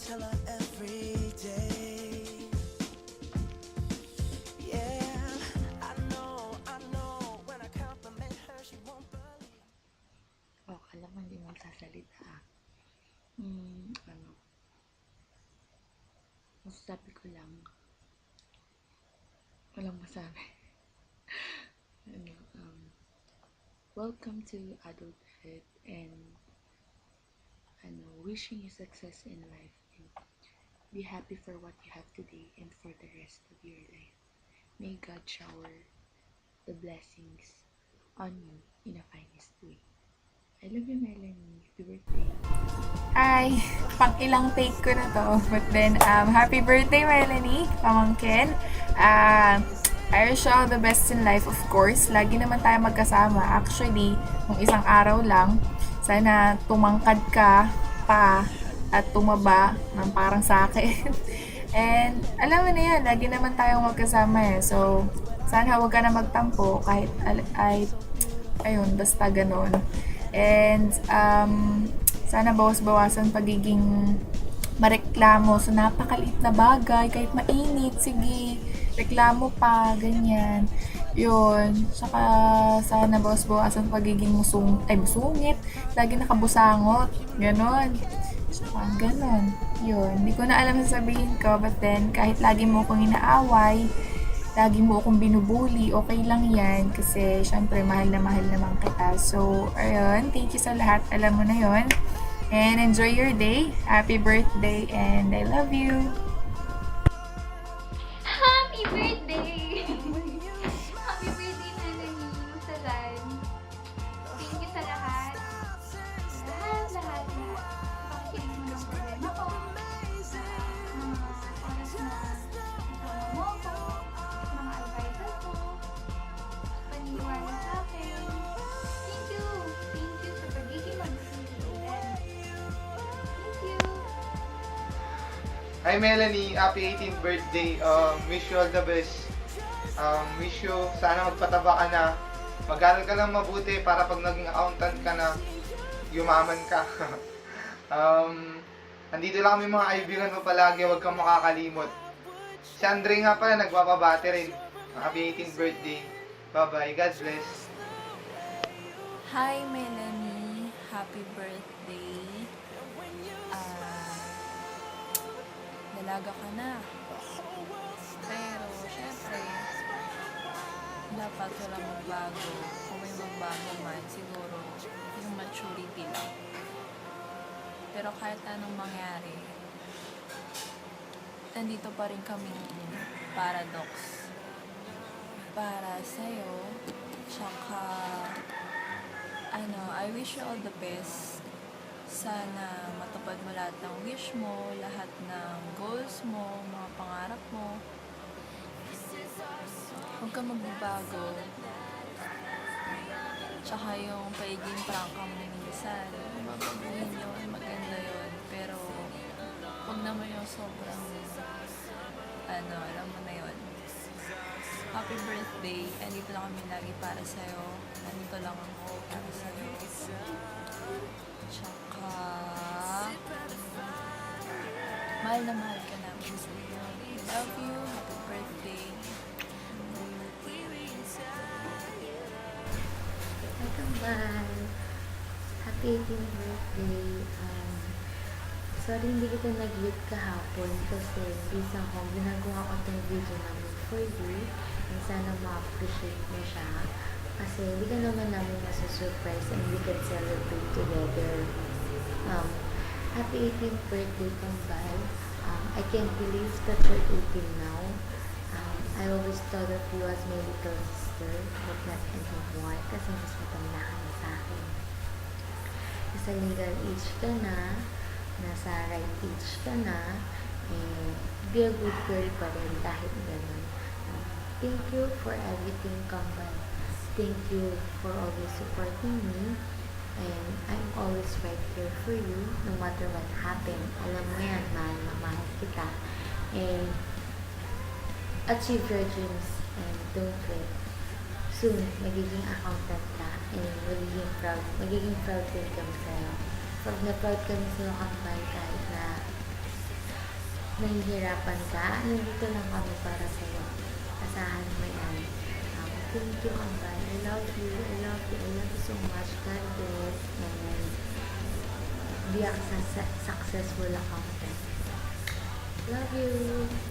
tell her every day. Yeah, I know when I compliment her, she won't believe. Oh, alam mo, hindi magsasalita. Ano, masasabi ko lang, walang masabi. Ano, welcome to adulthood and wishing you success in life and be happy for what you have today and for the rest of your life. May God shower the blessings on you in a finest way. I love you, Melanie. Happy birthday. Hi! Pang-ilang take ko na to. But then, happy birthday, Melanie, pamangkin. I wish you all the best in life, of course. Lagi naman tayo magkasama. Actually, kung isang araw lang, sana tumangkad ka pa at tumaba ng parang sa akin. And, alam mo na yan, lagi naman tayong magkasama eh. So, sana huwag ka na magtampo kahit ayun, basta ganon. And, sana bawas-bawasan pagiging mareklamo sa napakaliit na bagay, kahit mainit, sige, reklamo pa, ganyan. Yun. Saka, sana bawas-bawasan pagiging musungit, lagi nakabusangot, ganon. Saka, ganon. Yun. Hindi ko na alam sasabihin ko, but then, kahit lagi mo akong inaaway, lagi mo akong binubuli, okay lang yan. Kasi, syempre, mahal naman kita. So, ayun. Thank you sa lahat. Alam mo na yon. And enjoy your day. Happy birthday. And I love you. Happy birthday! Happy birthday, Melanie. Masalan. Thank you sa lahat. Lahat. Pakikinig mo ng problema ko. Mga oras na kasama mo ko. Mga advices ko. Paniwala sa akin. Thank you. Thank you sa pagiging mag-isipan. Thank you. Hi Melanie, happy 18th birthday. Wish you all the best. Wish you, sana magpataba ka na. Mag-aral ka lang mabuti para pag naging accountant ka na, yumaman ka. Andito lang kami mga kaibigan mo palagi, huwag kang makakalimot. Si Andre nga pala, nagpapabati rin. Happy 18th birthday. Bye-bye, God bless. Hi, Melanie. Happy birthday. Dalaga ka na. Pero, syempre, dapat walang magbago. Kung may magbago man, siguro, yung maturity lang. Pero kahit anong mangyari, nandito pa rin kaming paradox. Para sa'yo, tsaka I wish you all the best. Sana matupad mo lahat ng wish mo, lahat ng goals mo, mga pangarap mo. Huwag ka magbabago. Tsaka yung pagiging prangka mo minsan, babaguhin yun, maganda yun. Pero, huwag naman yung sobrang, alam mo na yun. Happy birthday. Andito lang kami lagi para sa'yo. Andito lang ako para sa'yo. Tsaka, mahal na mahal ka namin. Love you. Happy birthday. Welcome back. Happy 18th birthday. Sorry hindi kita nag-greet kahapon kasi bisa ko ginagawa ko itong video namin for you and sana ma-appreciate mo siya kasi hindi ka naman namin masusurprise and we can celebrate together. Happy 18th birthday, Kambal. I can't believe that you're 18 now. I always thought of you as my little sister, but not anymore kasi mas matanda ka na sa akin. Nasa legal age ka na, nasa right age ka na, and be a good girl pa rin kahit ganun. Thank you for everything, Kambal. Thank you for always supporting me, and I'm always right here for you, no matter what happened. Alam mo yan, mahal na mahal kita. And achieve your dreams and don't wait. Soon, magiging accountant ka and magiging proud din kami sa'yo. Pag na-proud kami sa'yo, Kambal, kahit na nahihirapan ka, nandito lang kami para sa'yo. Asahan mo yan. Thank you, Ambal. I love you. I love you. I love you so much. God bless. And be a successful accountant. Love you.